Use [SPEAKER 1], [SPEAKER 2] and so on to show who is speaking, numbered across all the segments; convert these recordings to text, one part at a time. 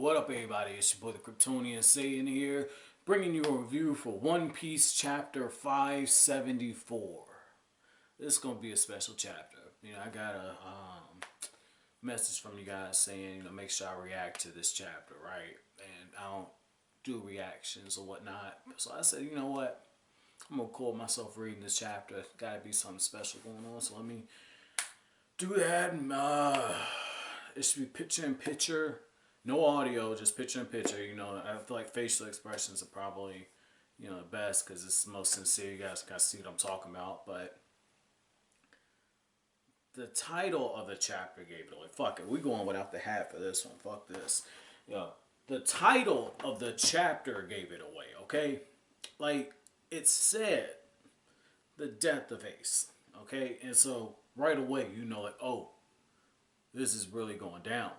[SPEAKER 1] What up, everybody? It's your boy the Kryptonian Saiyan here, bringing you a review for One Piece Chapter 574. This is going to be a special chapter. I got a message from you guys saying, make sure I react to this chapter, right? And I don't do reactions or whatnot. So I said, you know what? I'm going to record myself reading this chapter. Got to be something special going on, so let me do that. It should be picture in picture. No audio, just picture in picture. I feel like facial expressions are probably, the best because it's the most sincere. You guys can see what I'm talking about. But the title of the chapter gave it away. Fuck it. We're going without the hat for this one. Fuck this. The title of the chapter gave it away, okay? Like, it said the death of Ace, okay? And so, right away, oh, this is really going down.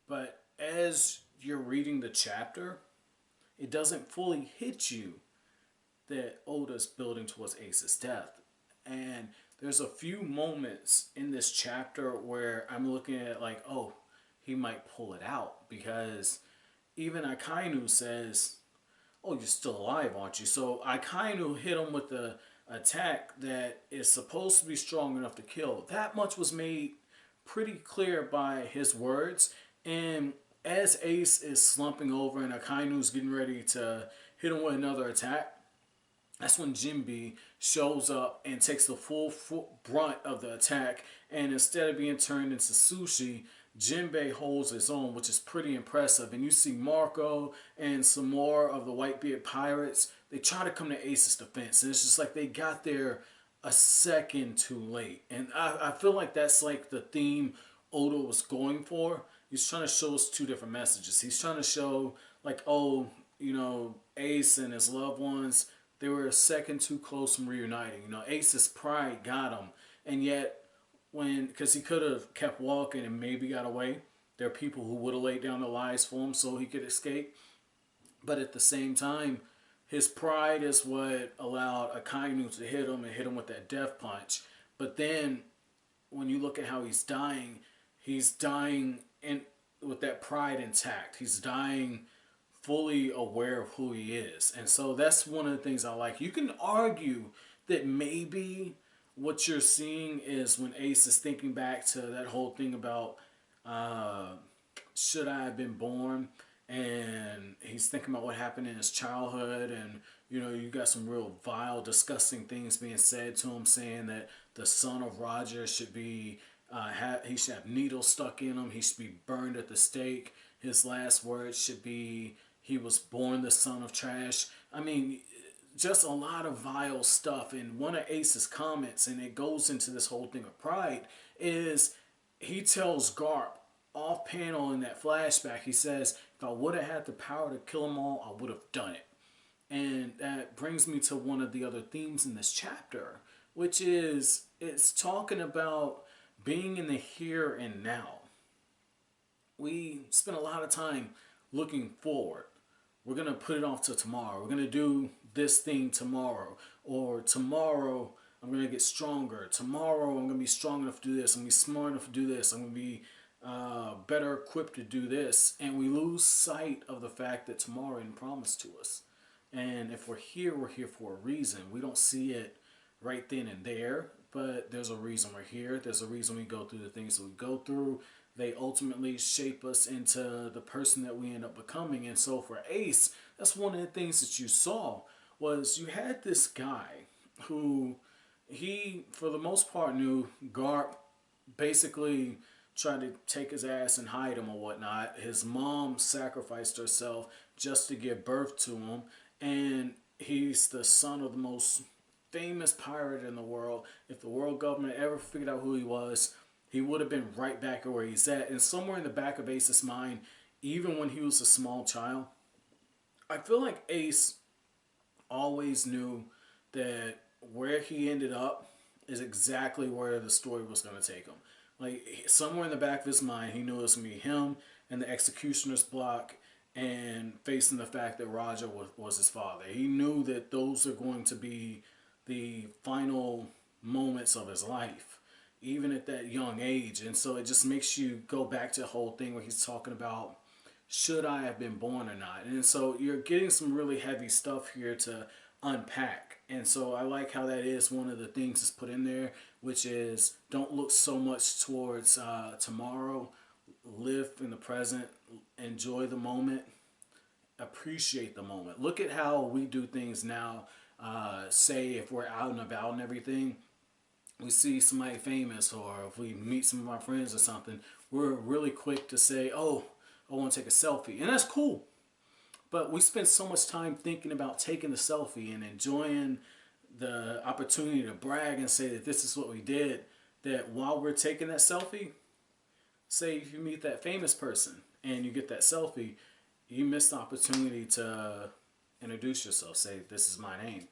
[SPEAKER 1] But as you're reading the chapter, it doesn't fully hit you that Oda's building towards Ace's death. And there's a few moments in this chapter where I'm looking at like, oh, he might pull it out. Because even Akainu says, oh, you're still alive, aren't you? So Akainu hit him with the attack that is supposed to be strong enough to kill. That much was made pretty clear by his words. And as Ace is slumping over and Akainu's getting ready to hit him with another attack, that's when Jinbe shows up and takes the full brunt of the attack. And instead of being turned into sushi, Jinbe holds his own, which is pretty impressive. And you see Marco and some more of the Whitebeard pirates. They try to come to Ace's defense. And it's just like they got there a second too late. And I feel like that's like the theme Oda was going for. He's trying to show us two different messages. He's trying to show, like, oh, Ace and his loved ones, they were a second too close from reuniting. Ace's pride got him. And yet, because he could have kept walking and maybe got away, there are people who would have laid down their lives for him so he could escape. But at the same time, his pride is what allowed Akainu to hit him and hit him with that death punch. But then, when you look at how he's dying with that pride intact. He's dying fully aware of who he is. And so that's one of the things I like. You can argue that maybe what you're seeing is when Ace is thinking back to that whole thing about should I have been born? And he's thinking about what happened in his childhood. And, you got some real vile, disgusting things being said to him, saying that the son of Roger should be he should have needles stuck in him. He should be burned at the stake. His last words should be, he was born the son of trash. I mean, just a lot of vile stuff. And one of Ace's comments, and it goes into this whole thing of pride, is he tells Garp off panel in that flashback, he says, if I would have had the power to kill them all, I would have done it. And that brings me to one of the other themes in this chapter, which is it's talking about being in the here and now. We spend a lot of time looking forward. We're going to put it off till tomorrow. We're going to do this thing tomorrow. Or tomorrow, I'm going to get stronger. Tomorrow, I'm going to be strong enough to do this. I'm going to be smart enough to do this. I'm going to be better equipped to do this. And we lose sight of the fact that tomorrow isn't promised to us. And if we're here for a reason. We don't see it right then and there. But there's a reason we're here. There's a reason we go through the things that we go through. They ultimately shape us into the person that we end up becoming. And so for Ace, that's one of the things that you saw was you had this guy who he, for the most part, knew Garp basically tried to take his ass and hide him or whatnot. His mom sacrificed herself just to give birth to him. And he's the son of the most famous pirate in the world. If the world government ever figured out who he was, he would have been right back where he's at. And somewhere in the back of Ace's mind, even when he was a small child, I feel like Ace always knew that where he ended up is exactly where the story was going to take him. Like, somewhere in the back of his mind, he knew it was going to be him and the executioner's block and facing the fact that Roger was his father. He knew that those are going to be the final moments of his life. even at that young age. And so it just makes you go back to the whole thing where he's talking about should I have been born or not? And so you're getting some really heavy stuff here to unpack. And so I like how that is one of the things that's put in there, which is don't look so much towards tomorrow. Live in the present, enjoy the moment, appreciate the moment. Look at how we do things now. Say if we're out and about and everything, we see somebody famous, or if we meet some of our friends or something, we're really quick to say, oh, I want to take a selfie. And that's cool. But we spend so much time thinking about taking the selfie and enjoying the opportunity to brag and say that this is what we did, that while we're taking that selfie, say if you meet that famous person and you get that selfie, you miss the opportunity to introduce yourself. Say, this is my name.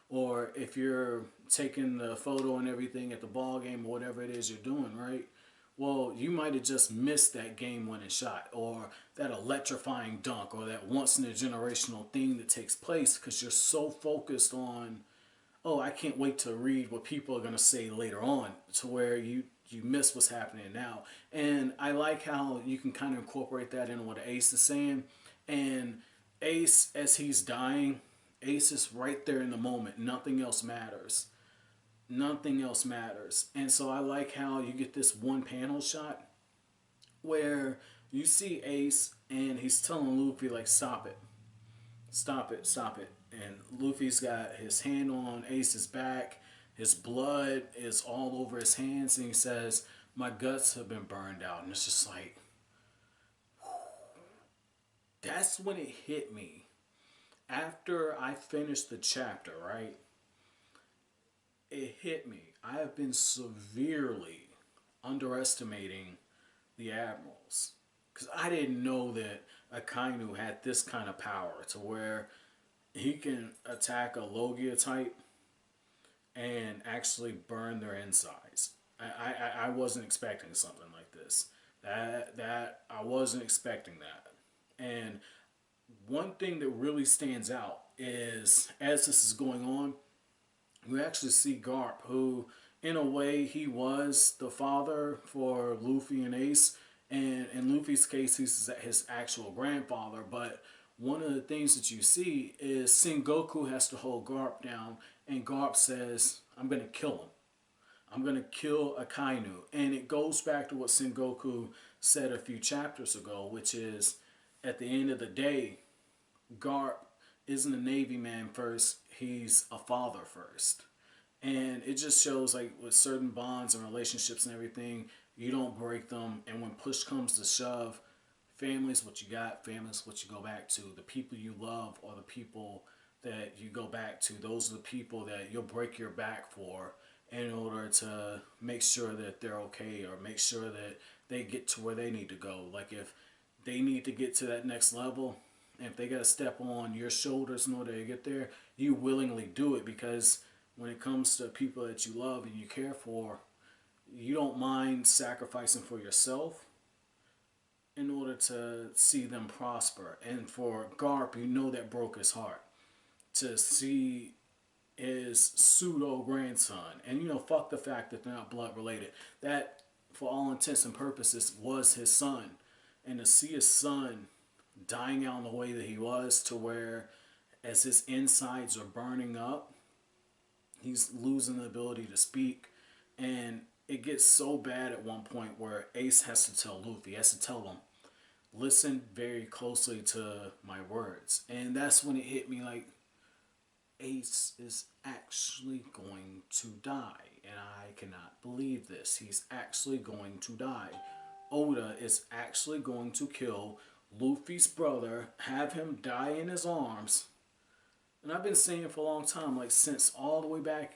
[SPEAKER 1] Or if you're taking the photo and everything at the ball game or whatever it is you're doing, right? Well, you might have just missed that game-winning shot, or that electrifying dunk, or that once-in-a-generational thing that takes place because you're so focused on, oh, I can't wait to read what people are going to say later on, to where you miss what's happening now. And I like how you can kind of incorporate that into what Ace is saying. And Ace, as he's dying, Ace is right there in the moment. Nothing else matters. Nothing else matters. And so I like how you get this one panel shot where you see Ace and he's telling Luffy, like, stop it. Stop it, stop it. And Luffy's got his hand on Ace's back. His blood is all over his hands. And he says, my guts have been burned out. And it's just like, that's when it hit me. After I finished the chapter, right? It hit me. I have been severely underestimating the admirals, because I didn't know that Akainu had this kind of power to where he can attack a Logia type and actually burn their insides. I wasn't expecting something like this. That I wasn't expecting that. And one thing that really stands out is, as this is going on, we actually see Garp, who, in a way, he was the father for Luffy and Ace. And in Luffy's case, he's his actual grandfather. But one of the things that you see is Sengoku has to hold Garp down. And Garp says, I'm going to kill him. I'm going to kill Akainu. And it goes back to what Sengoku said a few chapters ago, which is, at the end of the day, Garp isn't a Navy man first, he's a father first. And it just shows, like, with certain bonds and relationships and everything, you don't break them. And when push comes to shove, family's what you got, family's what you go back to. The people you love are the people that you go back to. Those are the people that you'll break your back for in order to make sure that they're okay, or make sure that they get to where they need to go. Like, if they need to get to that next level, and if they got to step on your shoulders in order to get there, you willingly do it, because when it comes to people that you love and you care for, you don't mind sacrificing for yourself in order to see them prosper. And for Garp, you know that broke his heart to see his pseudo grandson, and you know, fuck the fact that they're not blood related, that for all intents and purposes was his son, and to see his son dying out in the way that he was, to where as his insides are burning up, he's losing the ability to speak. And it gets so bad at one point where Ace has to tell Luffy, has to tell him, listen very closely to my words. And that's when it hit me, like, Ace is actually going to die, and I cannot believe this. He's actually going to die. Oda is actually going to kill Luffy's brother, have him die in his arms. And I've been saying for a long time, like, since all the way back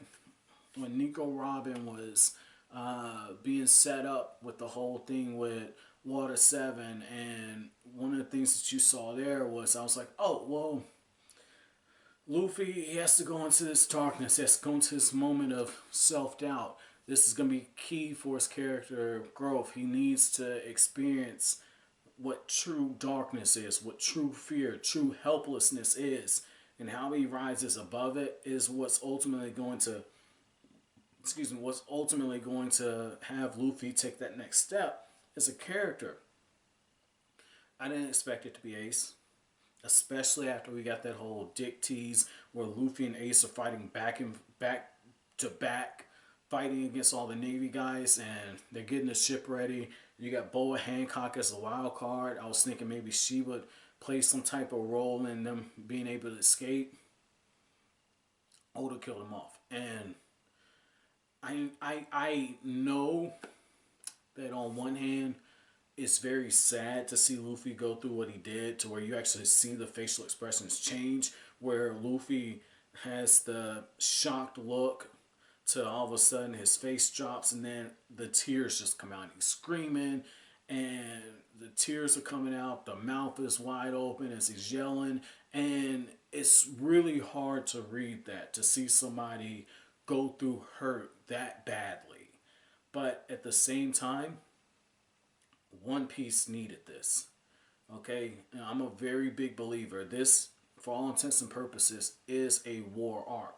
[SPEAKER 1] when Nico Robin was being set up with the whole thing with Water 7, and one of the things that you saw there was, I was like, oh, well, Luffy, he has to go into this darkness. He has to go into this moment of self-doubt. This is going to be key for his character growth. He needs to experience what true darkness is, what true fear, true helplessness is. And how he rises above it is what's ultimately going to, what's ultimately going to have Luffy take that next step as a character. I didn't expect it to be Ace, especially after we got that whole dick tease where Luffy and Ace are fighting back to back, fighting against all the Navy guys, and they're getting the ship ready. You got Boa Hancock as a wild card. I was thinking maybe she would play some type of role in them being able to escape. Oda killed him off, and I know that on one hand, it's very sad to see Luffy go through what he did, to where you actually see the facial expressions change, where Luffy has the shocked look to all of a sudden his face drops and then the tears just come out. He's screaming and the tears are coming out. The mouth is wide open as he's yelling. And it's really hard to read that, to see somebody go through hurt that badly. But at the same time, One Piece needed this. Okay? And I'm a very big believer. This, for all intents and purposes, is a war arc.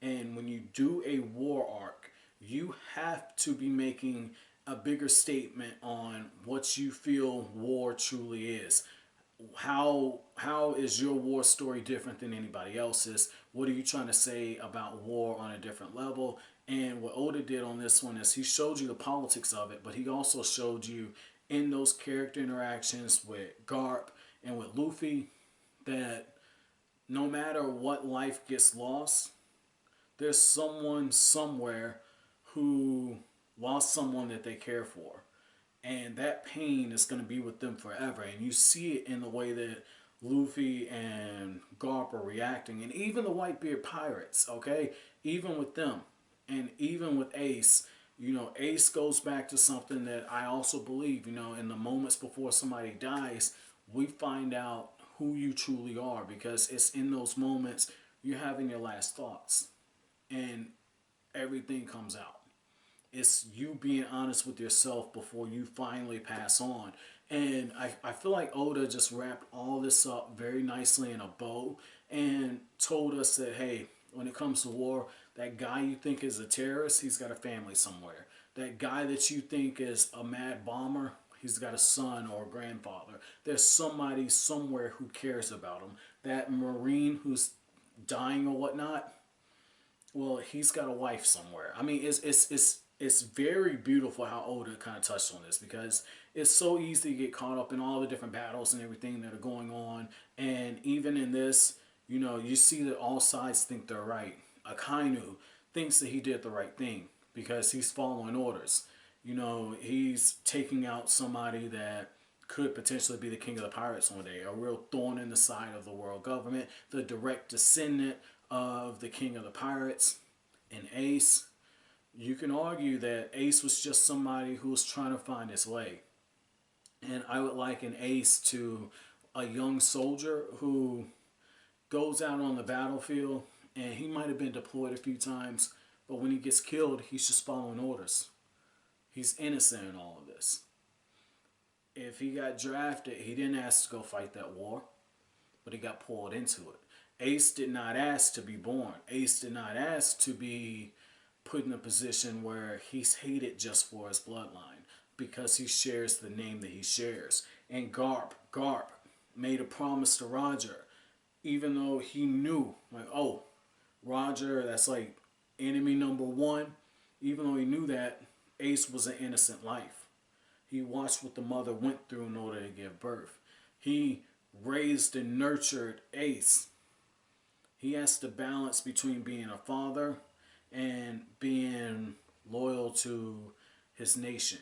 [SPEAKER 1] And when you do a war arc, you have to be making a bigger statement on what you feel war truly is. How is your war story different than anybody else's? What are you trying to say about war on a different level? And what Oda did on this one is he showed you the politics of it, but he also showed you in those character interactions with Garp and with Luffy that no matter what life gets lost, there's someone somewhere who lost someone that they care for. And that pain is going to be with them forever. And you see it in the way that Luffy and Garp are reacting. And even the Whitebeard pirates, okay? Even with them. And even with Ace, you know, Ace goes back to something that I also believe, you know, in the moments before somebody dies, we find out who you truly are. Because it's in those moments you're having your last thoughts. And everything comes out. It's you being honest with yourself before you finally pass on. And I feel like Oda just wrapped all this up very nicely in a bow and told us that, hey, when it comes to war, that guy you think is a terrorist, he's got a family somewhere. That guy that you think is a mad bomber, he's got a son or a grandfather. There's somebody somewhere who cares about him. That Marine who's dying or whatnot, well, he's got a wife somewhere. I mean, it's very beautiful how Oda kind of touched on this, because it's so easy to get caught up in all the different battles and everything that are going on. And even in this, you know, you see that all sides think they're right. Akainu thinks that he did the right thing because he's following orders. You know, he's taking out somebody that could potentially be the king of the pirates one day, a real thorn in the side of the world government, the direct descendant of the king of the pirates. And Ace, you can argue that Ace was just somebody who was trying to find his way. And I would liken Ace to a young soldier who goes out on the battlefield, and he might have been deployed a few times, but when he gets killed, he's just following orders. He's innocent in all of this. If he got drafted, he didn't ask to go fight that war, but he got pulled into it. Ace did not ask to be born. Ace did not ask to be put in a position where he's hated just for his bloodline, because he shares the name that he shares. And Garp made a promise to Roger, even though he knew, like, oh, Roger, that's like enemy number one. Even though he knew that, Ace was an innocent life. He watched what the mother went through in order to give birth. He raised and nurtured Ace. He has to balance between being a father and being loyal to his nation,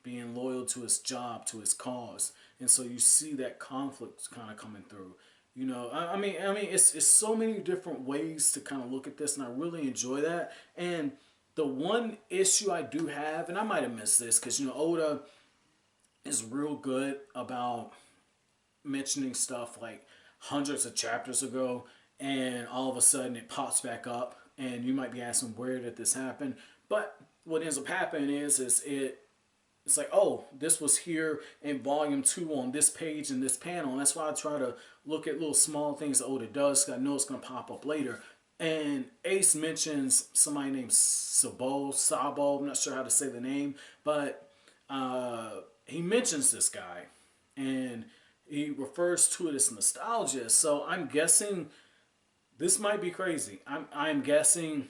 [SPEAKER 1] being loyal to his job, to his cause. And so you see that conflict kind of coming through. You know, I mean, it's so many different ways to kind of look at this, and I really enjoy that. And the one issue I do have, and I might have missed this, because, you know, Oda is real good about mentioning stuff like hundreds of chapters ago, and all of a sudden it pops back up, and you might be asking, where did this happen? But what ends up happening is it's like, oh, this was here in volume 2 on this page and this panel. And that's why I try to look at little small things that Oda does, because I know it's going to pop up later. And Ace mentions somebody named Sabo, I'm not sure how to say the name, but he mentions this guy. And he refers to it as nostalgia. So I'm guessing this might be crazy. I'm guessing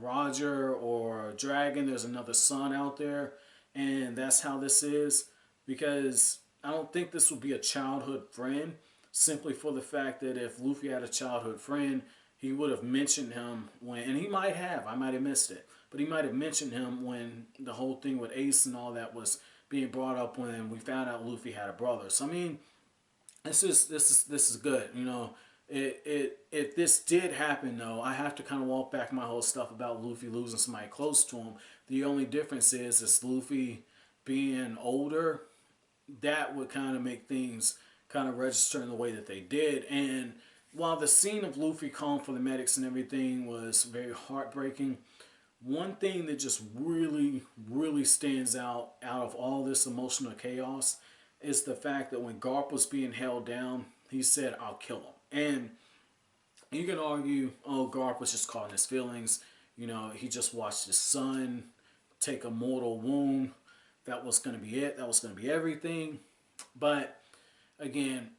[SPEAKER 1] Roger or Dragon, there's another son out there, and that's how this is. Because I don't think this would be a childhood friend, simply for the fact that if Luffy had a childhood friend, he would have mentioned him when, and he might have, I might have missed it, but he might have mentioned him when the whole thing with Ace and all that was being brought up when we found out Luffy had a brother. So I mean, this is good. You know, if this did happen though, I have to kind of walk back my whole stuff about Luffy losing somebody close to him. The only difference is Luffy being older, that would kind of make things kind of register in the way that they did. And while the scene of Luffy calling for the medics and everything was very heartbreaking, one thing that just really, really stands out of all this emotional chaos is the fact that when Garp was being held down, he said, "I'll kill him." And you can argue, oh, Garp was just caught in his feelings. You know, he just watched his son take a mortal wound. That was going to be it. That was going to be everything. But again,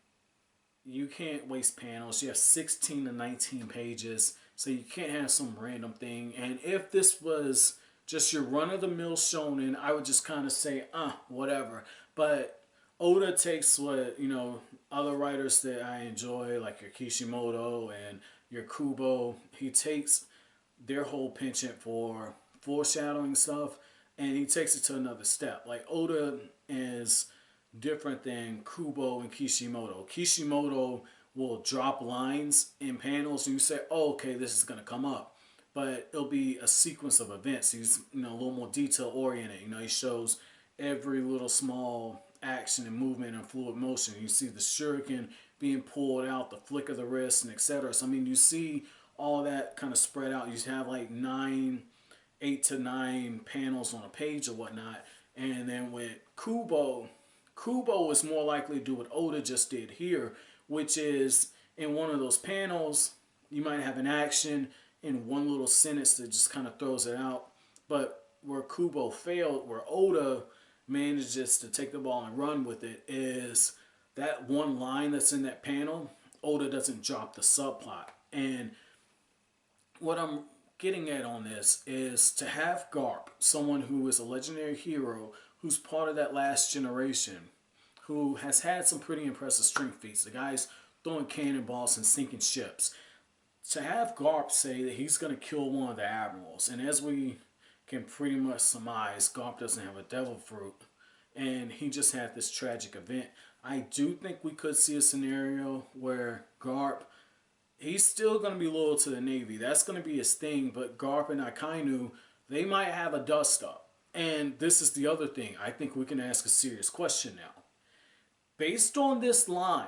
[SPEAKER 1] you can't waste panels. You have 16 to 19 pages. So you can't have some random thing. And if this was just your run-of-the-mill shonen, I would just kind of say, whatever. But Oda takes what, you know, other writers that I enjoy, like your Kishimoto and your Kubo, he takes their whole penchant for foreshadowing stuff, and he takes it to another step. Like, Oda is different than Kubo and Kishimoto. Kishimoto will drop lines in panels and you say, oh, okay, this is going to come up. But it'll be a sequence of events. He's, you know, a little more detail oriented. You know, he shows every little small action and movement and fluid motion. You see the shuriken being pulled out, the flick of the wrist, and etc. So I mean, you see all that kind of spread out. You have like 8 to 9 panels on a page or whatnot. And then with Kubo is more likely to do what Oda just did here, which is in one of those panels, you might have an action in one little sentence that just kind of throws it out. But where Kubo failed, where Oda manages to take the ball and run with it, is that one line that's in that panel, Oda doesn't drop the subplot. And what I'm getting at on this is to have Garp, someone who is a legendary hero, who's part of that last generation, who has had some pretty impressive strength feats. The guy's throwing cannonballs and sinking ships. To have Garp say that he's going to kill one of the admirals, and as we can pretty much surmise, Garp doesn't have a devil fruit, and he just had this tragic event. I do think we could see a scenario where Garp, he's still going to be loyal to the Navy. That's going to be his thing, but Garp and Akainu, they might have a dust-up. And this is the other thing. I think we can ask a serious question now. Based on this line,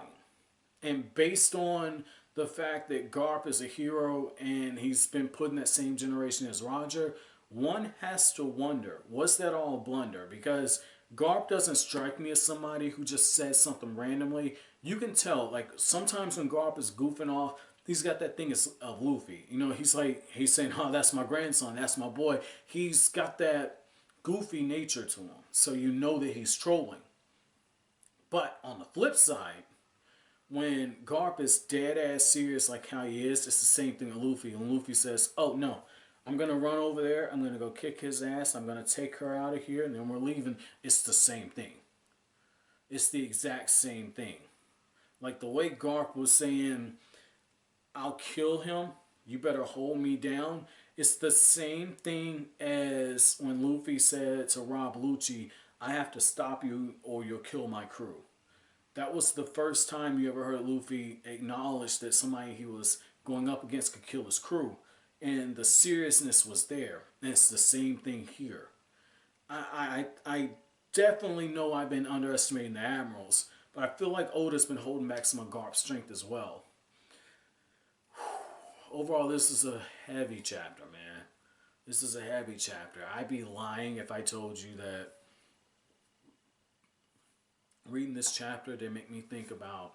[SPEAKER 1] and based on the fact that Garp is a hero and he's been put in that same generation as Roger, one has to wonder, was that all a blunder? Because Garp doesn't strike me as somebody who just says something randomly. You can tell, like, sometimes when Garp is goofing off, he's got that thing of Luffy. You know, he's saying, oh, that's my grandson, that's my boy. He's got that goofy nature to him. So you know that he's trolling. But on the flip side, when Garp is dead ass serious like how he is, it's the same thing with Luffy. When Luffy says, oh no, I'm going to run over there, I'm going to go kick his ass, I'm going to take her out of here, and then we're leaving, it's the same thing. It's the exact same thing. Like the way Garp was saying, I'll kill him, you better hold me down. It's the same thing as when Luffy said to Rob Lucci, I have to stop you or you'll kill my crew. That was the first time you ever heard Luffy acknowledge that somebody he was going up against could kill his crew. And the seriousness was there. And it's the same thing here. I definitely know I've been underestimating the Admirals, but I feel like Oda's been holding back some of Garp's strength as well. Overall, this is a heavy chapter, man. This is a heavy chapter. I'd be lying if I told you that reading this chapter didn't make me think about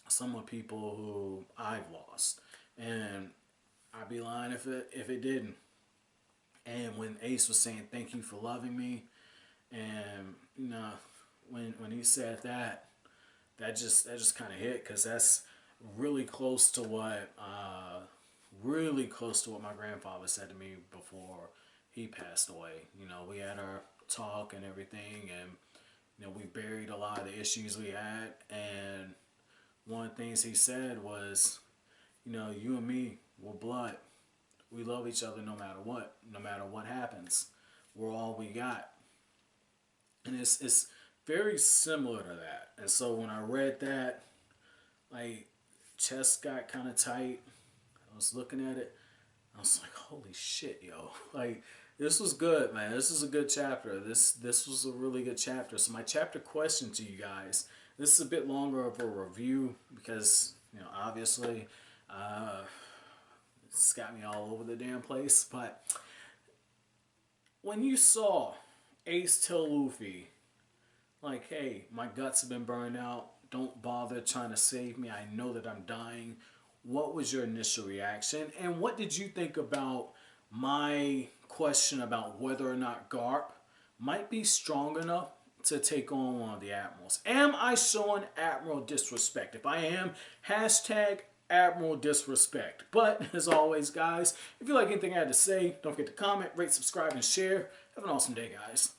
[SPEAKER 1] some of the people who I've lost. And I'd be lying if it didn't. And when Ace was saying thank you for loving me, and you know, when he said that, that just kind of hit, because that's really close to what my grandfather said to me before he passed away. You know, we had our talk and everything, and you know, we buried a lot of the issues we had, and one of the things he said was, you know, you and me, we're blood. We love each other no matter what happens. We're all we got. And it's very similar to that. And so when I read that, like, chest got kind of tight. I was looking at it. I was like, holy shit, yo. Like, this was good, man. This is a good chapter. This was a really good chapter. So my chapter question to you guys, this is a bit longer of a review because, you know, obviously it's got me all over the damn place. But when you saw Ace tell Luffy, like, hey, my guts have been burned out. Don't bother trying to save me. I know that I'm dying. What was your initial reaction? And what did you think about my question about whether or not Garp might be strong enough to take on one of the admirals? Am I showing Admiral disrespect? If I am, hashtag Admiral disrespect. But as always, guys, if you like anything I had to say, don't forget to comment, rate, subscribe, and share. Have an awesome day, guys.